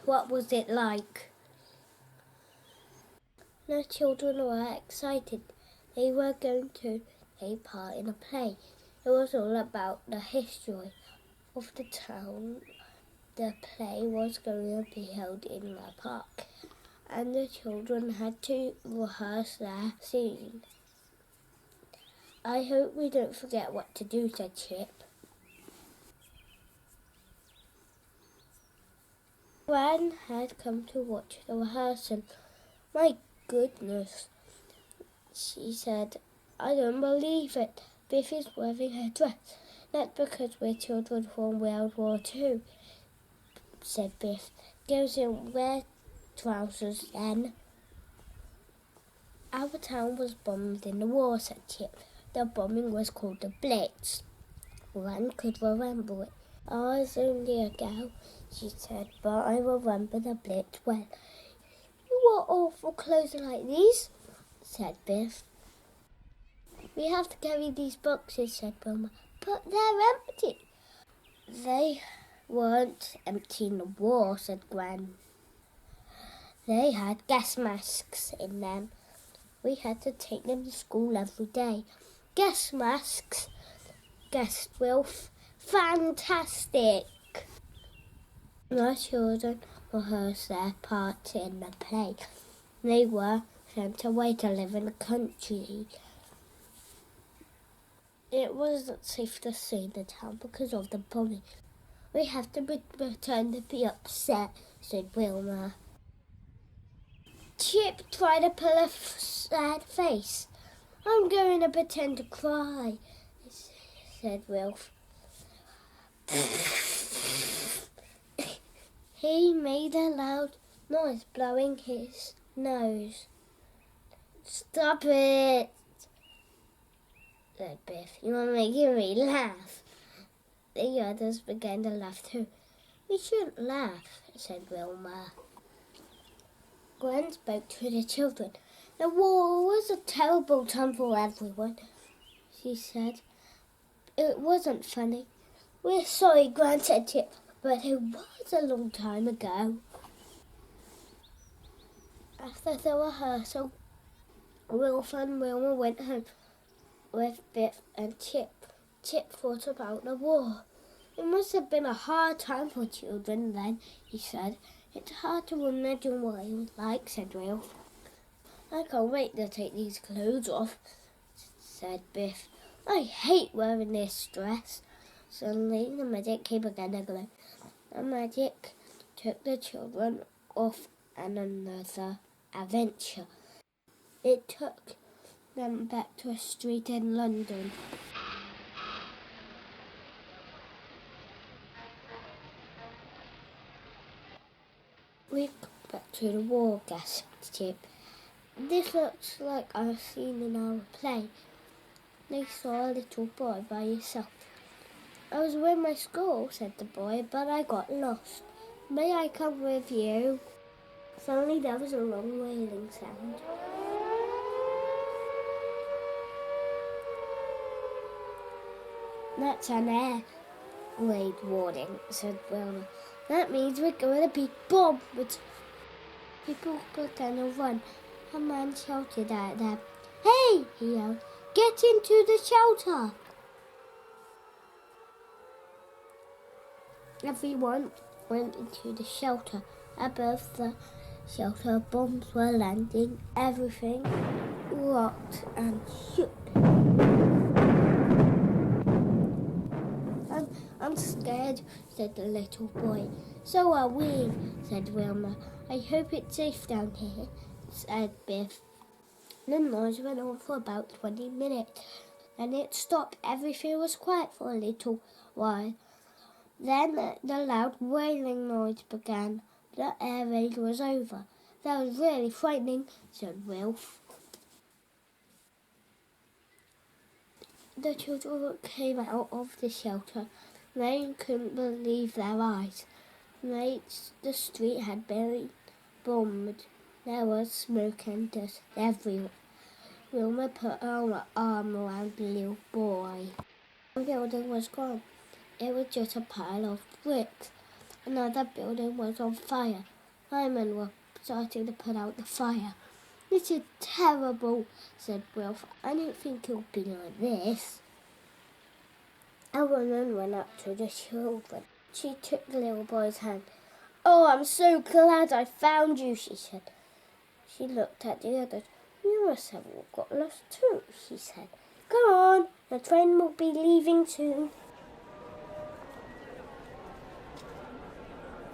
What was it like? The children were excited. They were going to take part in a play. It was all about the history of the town. The play was going to be held in the park, and the children had to rehearse their scene. I hope we don't forget what to do, said Chip. Gran had come to watch the rehearsal. My goodness, she said. I don't believe it. Biff is wearing her dress. That's because we're children from World War II, said Biff. Girls didn't wear trousers then. Our town was bombed in the war, said Chip. The bombing was called the Blitz. Gran could remember it. I was only a girl, she said, but I remember the Blitz well. You wore awful clothes like these, said Biff. We have to carry these boxes, said Wilma, but they're empty. They weren't empty in the war, said Gran. They had gas masks in them. We had to take them to school every day. Gas masks, guessed Wilf. Fantastic! The children rehearsed their parts in the play. They were sent away to live in the country. It wasn't safe to stay in the town because of the bombing. We have to pretend to be upset, said Wilma. Chip tried to pull a sad face. I'm going to pretend to cry, said Wilf. He made a loud noise, blowing his nose. Stop it, said Biff. You are making me laugh. The others began to laugh too. We shouldn't laugh, said Wilma. Gwen spoke to the children. The war was a terrible time for everyone, she said. It wasn't funny. We're sorry, Gran, said Chip, but it was a long time ago. After the rehearsal, Wilf and Wilma went home with Biff and Chip. Chip thought about the war. It must have been a hard time for children then, he said. It's hard to imagine what it was like, said Wilf. I can't wait to take these clothes off, said Biff. I hate wearing this dress. Suddenly the magic came again a glow. The magic took the children off on another adventure. It took them back to a street in London. We got back to the war, gasped Chip. This looks like I've seen in our play. They saw a little boy by himself. I was with my school, said the boy, but I got lost. May I come with you? Suddenly there was a long wailing sound. That's an air raid warning, said Wilma. That means we're going to be bombed. People began to run. A man shouted at them. Hey, he yelled, get into the shelter. Everyone went into the shelter. Above the shelter, bombs were landing. Everything rocked and shook. I'm scared, said the little boy. So are we, said Wilma. I hope it's safe down here, said Biff. The noise went on for about 20 minutes. Then it stopped. Everything was quiet for a little while. Then the loud wailing noise began. The air raid was over. That was really frightening, said Wilf. The children came out of the shelter. They couldn't believe their eyes. The street had been bombed. There was smoke and dust everywhere. Wilma put her arm around the little boy. One building was gone. It was just a pile of bricks. Another building was on fire. Firemen were starting to put out the fire. "This is terrible," said Biff. "I didn't think it would be like this." A woman went up to the children. She took the little boy's hand. "Oh, I'm so glad I found you," she said. She looked at the others. "You must have all got lost too," she said. "Come on, the train will be leaving soon."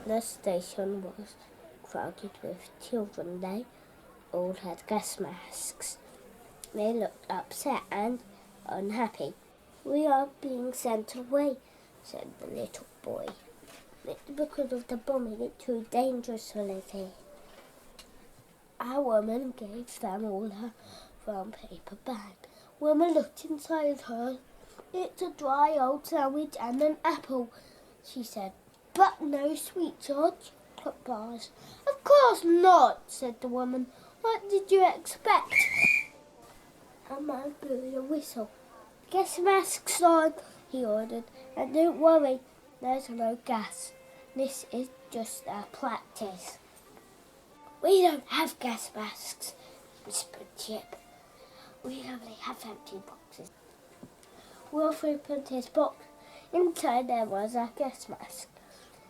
The station was crowded with children. They all had gas masks. They looked upset and unhappy. "We are being sent away," said the little boy. "It's because of the bombing. It's too dangerous to live here." A woman gave them all her brown paper bag. Woman looked inside her. "It's a dry old sandwich and an apple," she said. "But no sweet chocolate bars." "Of course not," said the woman. "What did you expect?" A man blew a whistle. "Gas masks on," he ordered. "And don't worry, there's no gas. This is just our practice." "We don't have gas masks," whispered Chip. "We only have empty boxes." Wolf opened his box. Inside there was a gas mask.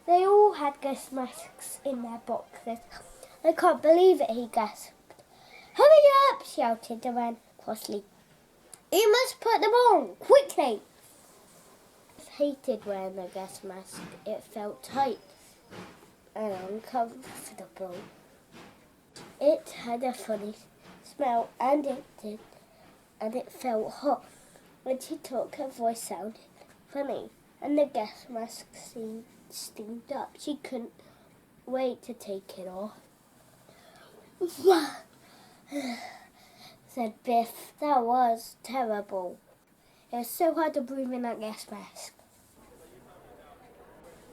They all had gas masks in their boxes. "I can't believe it," he gasped. "Hurry up!" shouted the man crossly. "You must put them on, quickly!" I hated wearing a gas mask. It felt tight and uncomfortable. It had a funny smell, and it felt hot. When she talked, her voice sounded funny, and the gas mask steamed up. She couldn't wait to take it off. Said Biff. "That was terrible. It was so hard to breathe in that gas mask."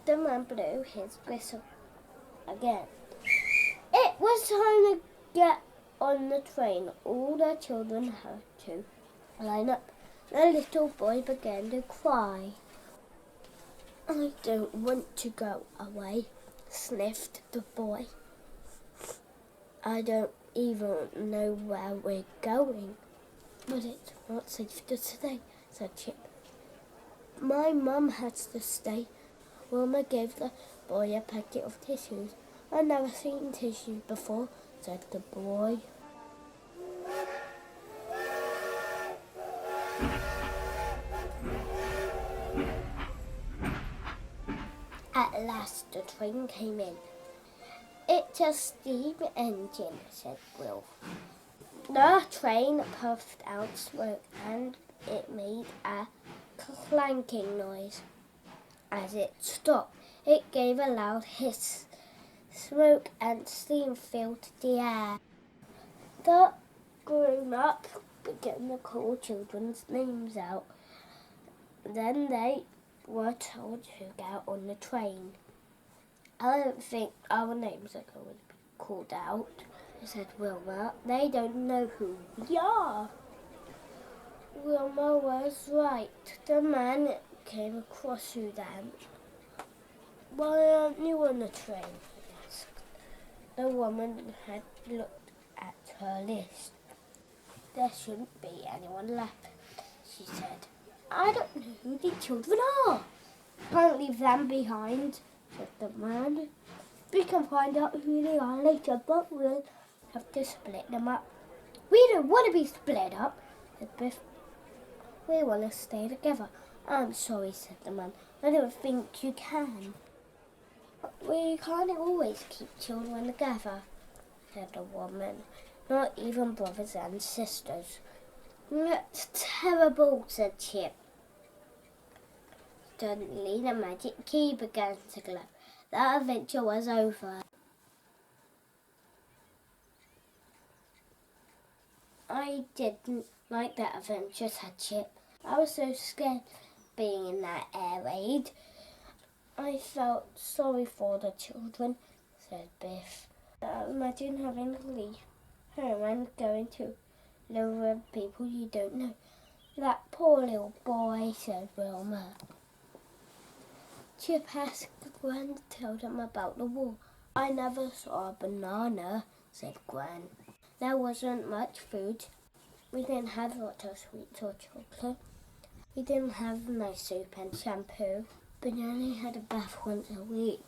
The man blew his whistle again. It was time to get on the train. All the children had to line up. The little boy began to cry. "I don't want to go away," sniffed the boy. "I don't even know where we're going." "But it's not safe to stay," said Chip. "My mum has to stay." Wilma gave the boy a packet of tissues. "I've never seen tissues before," said the boy. At last the train came in. "It's a steam engine," said Will. The train puffed out smoke and it made a clanking noise. As it stopped, it gave a loud hiss. Smoke and steam filled the air. The grown-up began to call children's names out. Then they were told to get on the train. "I don't think our names are going to be called out," said Wilma. "They don't know who we are." Wilma was right. The man came across to them. "Why aren't you on the train?" he asked. The woman had looked at her list. "There shouldn't be anyone left," she said. "I don't know who the children are." "Can't leave them behind," said the man. "We can find out who they are later, but we'll have to split them up." "We don't want to be split up," said Biff. "We want to stay together." "I'm sorry," said the man. "I don't think you can." "We can't always keep children together," said the woman. "Not even brothers and sisters." "That's terrible," said Chip. Suddenly the magic key began to glow. The adventure was over. "I didn't like that adventure," said Chip. "I was so scared being in that air raid." "I felt sorry for the children," said Biff. "Imagine having to leave home and going to live with people you don't know." "That poor little boy," said Wilma. Chip asked Gwen to tell them about the war. I never saw a banana, said Gran. There wasn't much food. We didn't have lots of sweets or chocolate. We didn't have nice soap and shampoo. But we only had a bath once a week.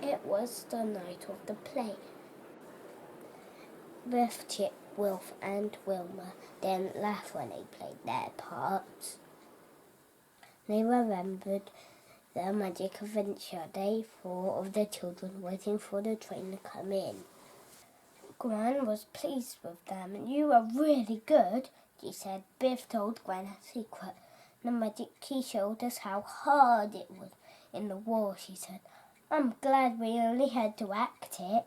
It was the night of the play. Biff, Chip, Wilf and Wilma didn't laugh when they played their parts. They remembered the magic adventure day full of the children waiting for the train to come in. Gran was pleased with them. You were really good, she said. Biff told Gran a secret. The magic key showed us how hard it was in the war, she said. I'm glad we only had to act it.